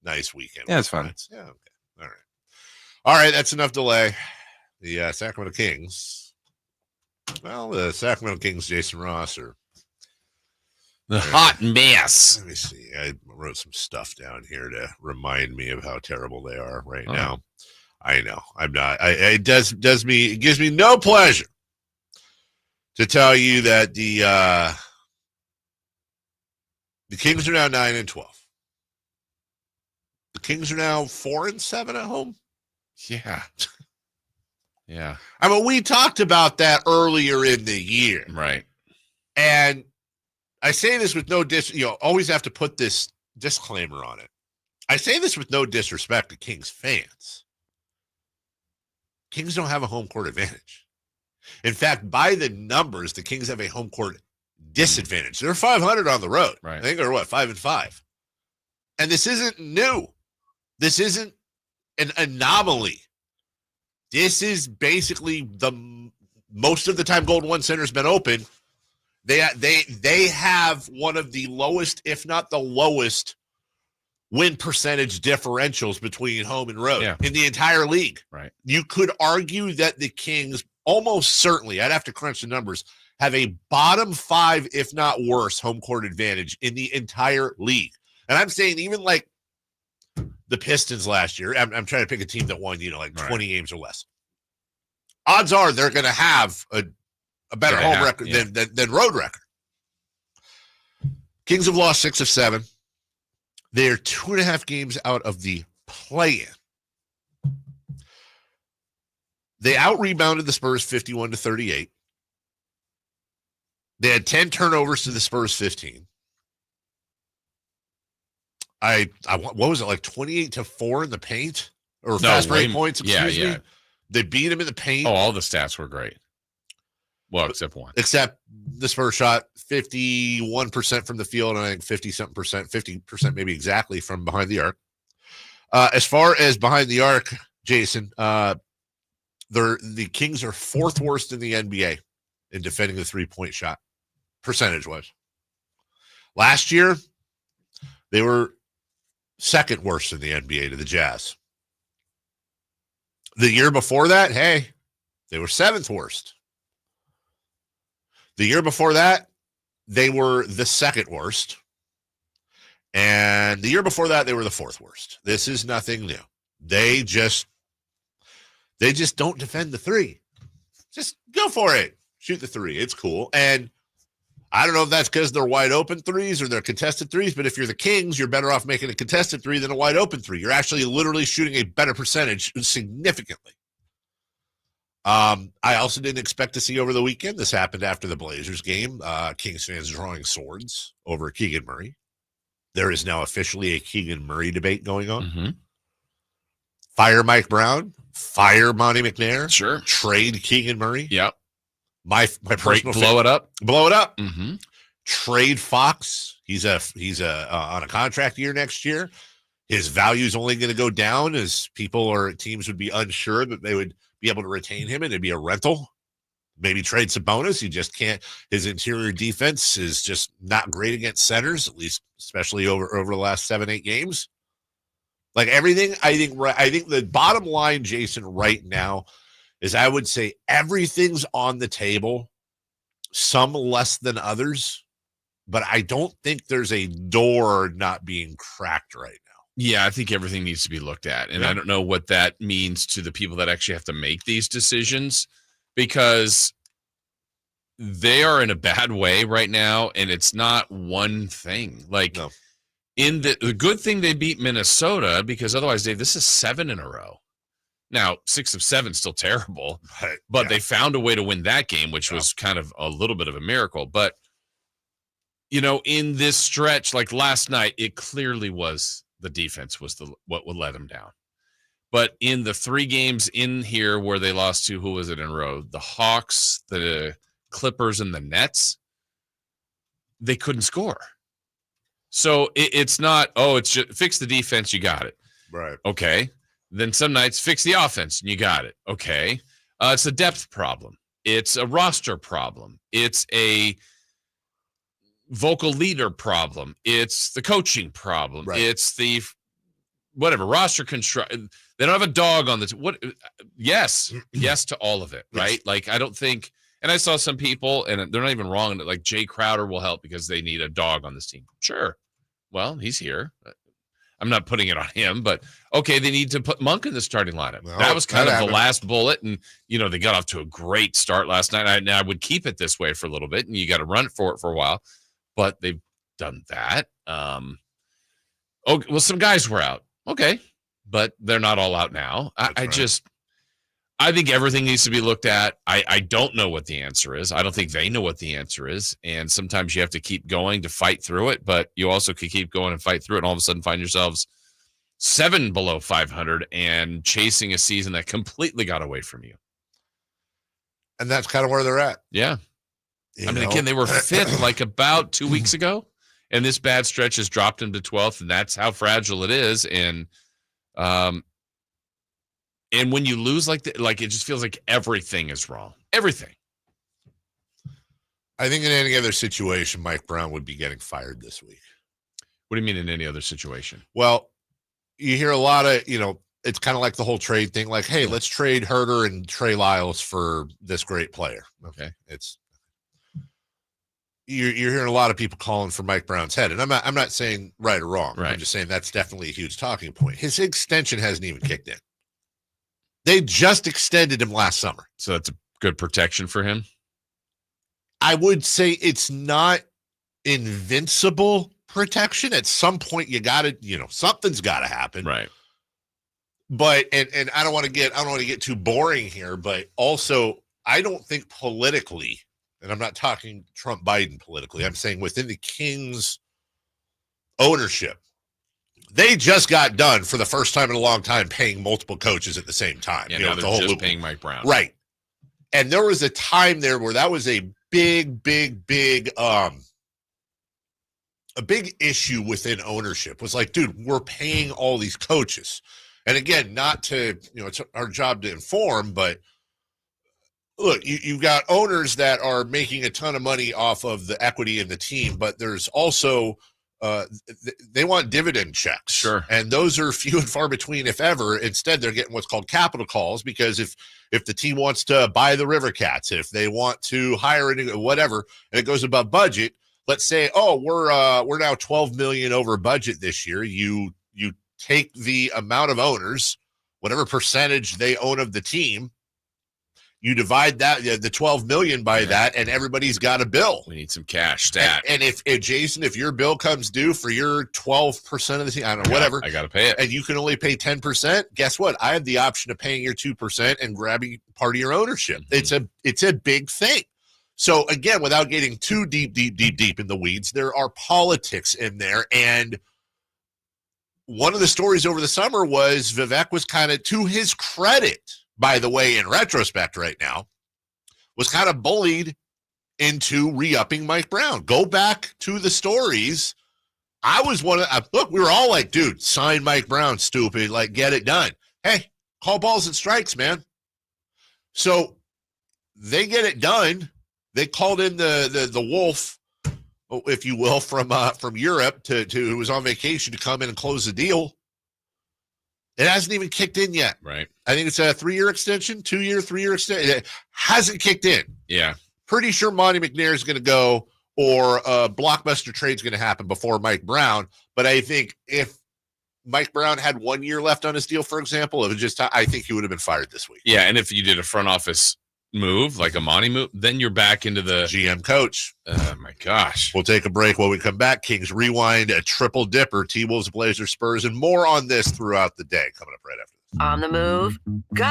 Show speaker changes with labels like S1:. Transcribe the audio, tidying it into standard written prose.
S1: nice weekend.
S2: Yeah, it's fun.
S1: Yeah, okay. All right, that's enough delay. The Sacramento Kings. Well, the Sacramento Kings, Jason Ross, are
S2: the hot mess.
S1: Let me see. I wrote some stuff down here to remind me of how terrible they are right now. I know. I'm not. It gives me no pleasure to tell you that the Kings are now 9-12. The Kings are now 4-7 at home.
S2: Yeah. Yeah.
S1: I mean, we talked about that earlier in the year.
S2: Right.
S1: And I say this with no always have to put this disclaimer on it. I say this with no disrespect to Kings fans. Kings don't have a home court advantage. In fact, by the numbers, the Kings have a home court disadvantage. They're 500 on the road.
S2: Right.
S1: I think they're 5-5. And this isn't new. This isn't an anomaly. This is basically most of the time Golden One Center's been open. They have one of the lowest, if not the lowest, win percentage differentials between home and road in the entire league.
S2: Right.
S1: You could argue that the Kings almost certainly, I'd have to crunch the numbers, have a bottom 5, if not worse, home court advantage in the entire league. And I'm saying even like the Pistons last year, I'm trying to pick a team that won, 20 games or less. Odds are they're going to have a better home record than road record. Kings have lost 6 of 7. They're 2.5 games out of the play-in. They out-rebounded the Spurs 51-38. They had 10 turnovers to the Spurs 15. What was it, like 28-4 in the paint? Or fast break points, excuse me? They beat him in the paint.
S2: Oh, all the stats were great. Well, except one.
S1: Except the Spurs shot 51% from the field, and I think 50% maybe exactly from behind the arc. As far as behind the arc, Jason, the Kings are 4th worst in the NBA in defending the 3-point shot, percentage-wise. Last year, they were 2nd worst in the NBA to the Jazz. The year before that, they were 7th worst. The year before that, they were the 2nd worst. And the year before that, they were the 4th worst. This is nothing new. They just don't defend the 3. Just go for it. Shoot the 3. It's cool. And I don't know if that's because they're wide open 3s or they're contested 3s, but if you're the Kings, you're better off making a contested 3 than a wide open 3. You're actually literally shooting a better percentage significantly. I also didn't expect to see over the weekend. This happened after the Blazers game. Kings fans drawing swords over Keegan Murray. There is now officially a Keegan Murray debate going on.
S2: Mm-hmm.
S1: Fire Mike Brown. Fire Monty McNair.
S2: Sure.
S1: Trade Keegan Murray.
S2: Yep.
S1: My personal
S2: blow it up.
S1: Blow it up.
S2: Mm-hmm.
S1: Trade Fox. He's on a contract year next year. His value is only going to go down as people or teams would be unsure that they would be able to retain him, and it'd be a rental. Maybe trade Sabonis. He just can't. His interior defense is just not great against centers, at least, especially over the last 7-8 games. Like everything, I think the bottom line, Jason, right now is I would say everything's on the table, some less than others, but I don't think there's a door not being cracked right now.
S2: Yeah, I think everything needs to be looked at. And I don't know what that means to the people that actually have to make these decisions, because they are in a bad way right now, and it's not one thing. Like, in the good thing they beat Minnesota, because otherwise, Dave, this is 7 in a row. Now, 6 of 7 still terrible, but they found a way to win that game, which was kind of a little bit of a miracle. But, in this stretch, like last night, it clearly was the defense was what would let them down. But in the 3 games in here where they lost to, who was it in a row? The Hawks, the Clippers, and the Nets, they couldn't score. So it's not, it's just fix the defense, you got it.
S1: Right.
S2: Okay. Then some nights fix the offense, and you got it. Okay. It's a depth problem. It's a roster problem. It's a vocal leader problem. It's the coaching problem. Right. It's the whatever roster construct. They don't have a dog on the what? Yes to all of it, right? Yes. Like I don't think, and I saw some people, and they're not even wrong. Like Jay Crowder will help because they need a dog on this team. Sure, well he's here. I'm not putting it on him, but okay, they need to put Monk in the starting lineup. Well, that was kind of the last bullet, and they got off to a great start last night. I would keep it this way for a little bit, and you got to run for it for a while, but they've done that. Some guys were out. Okay, but they're not all out now. I think everything needs to be looked at. I don't know what the answer is. I don't think they know what the answer is. And sometimes you have to keep going to fight through it, but you also could keep going and fight through it and all of a sudden find yourselves 7 below 500 and chasing a season that completely got away from you.
S1: And that's kind of where they're at.
S2: Yeah. Again, they were 5th like about 2 weeks ago. And this bad stretch has dropped them to 12th, and that's how fragile it is. And when you lose like that, like it just feels like everything is wrong. Everything.
S1: I think in any other situation, Mike Brown would be getting fired this week.
S2: What do you mean in any other situation?
S1: Well, you hear a lot of, it's kind of like the whole trade thing. Like, hey, let's trade Herter and Trey Lyles for this great player.
S2: Okay.
S1: You're hearing a lot of people calling for Mike Brown's head, and I'm not saying right or wrong.
S2: Right.
S1: I'm just saying that's definitely a huge talking point. His extension hasn't even kicked in. They just extended him last summer.
S2: So that's a good protection for him?
S1: I would say it's not invincible protection. At some point you got to, something's got to happen.
S2: Right.
S1: But and I don't want to get too boring here, but also I don't think politically, and I'm not talking Trump Biden politically, I'm saying within the Kings ownership, they just got done for the first time in a long time paying multiple coaches at the same time.
S2: Yeah, now they're just paying Mike Brown.
S1: Right. And there was a time there where that was a big issue within ownership. Was like, dude, we're paying all these coaches. And again, not to, it's our job to inform, but look, you've got owners that are making a ton of money off of the equity in the team, but there's also they want dividend checks.
S2: Sure.
S1: And those are few and far between, if ever. Instead, they're getting what's called capital calls, because if the team wants to buy the River Cats, if they want to hire whatever, and it goes above budget, let's say, we're now $12 million over budget this year. You take the amount of owners, whatever percentage they own of the team, you divide that the 12 million by that, and everybody's got a bill.
S2: We need some cash stat.
S1: And if Jason, if your bill comes due for your 12% of the team, I don't know, whatever,
S2: I got to pay it,
S1: and you can only pay 10%. Guess what? I have the option of paying your 2% and grabbing part of your ownership. Mm-hmm. It's a big thing. So again, without getting too deep in the weeds, there are politics in there. And one of the stories over the summer was Vivek was kind of, to his credit, by the way, in retrospect right now, was kind of bullied into re-upping Mike Brown. Go back to the stories. I was look, we were all like, dude, sign Mike Brown, stupid, like, get it done. Hey, call balls and strikes, man. So they get it done. They called in the wolf, if you will, from Europe to who was on vacation to come in and close the deal. It hasn't even kicked in yet.
S2: Right.
S1: I think it's a 3-year extension, 2-year, 3-year extension. It hasn't kicked in.
S2: Yeah.
S1: Pretty sure Monty McNair is going to go, or a blockbuster trade is going to happen before Mike Brown. But I think if Mike Brown had 1 year left on his deal, for example, I think he would have been fired this week.
S2: Yeah, and if you did a front office move, like a Monty move, then you're back into the
S1: GM coach.
S2: Oh my gosh.
S1: We'll take a break. When we come back, Kings Rewind, a triple dipper, T-Wolves, Blazers, Spurs, and more on this throughout the day. Coming up right after this.
S3: On the move. Go.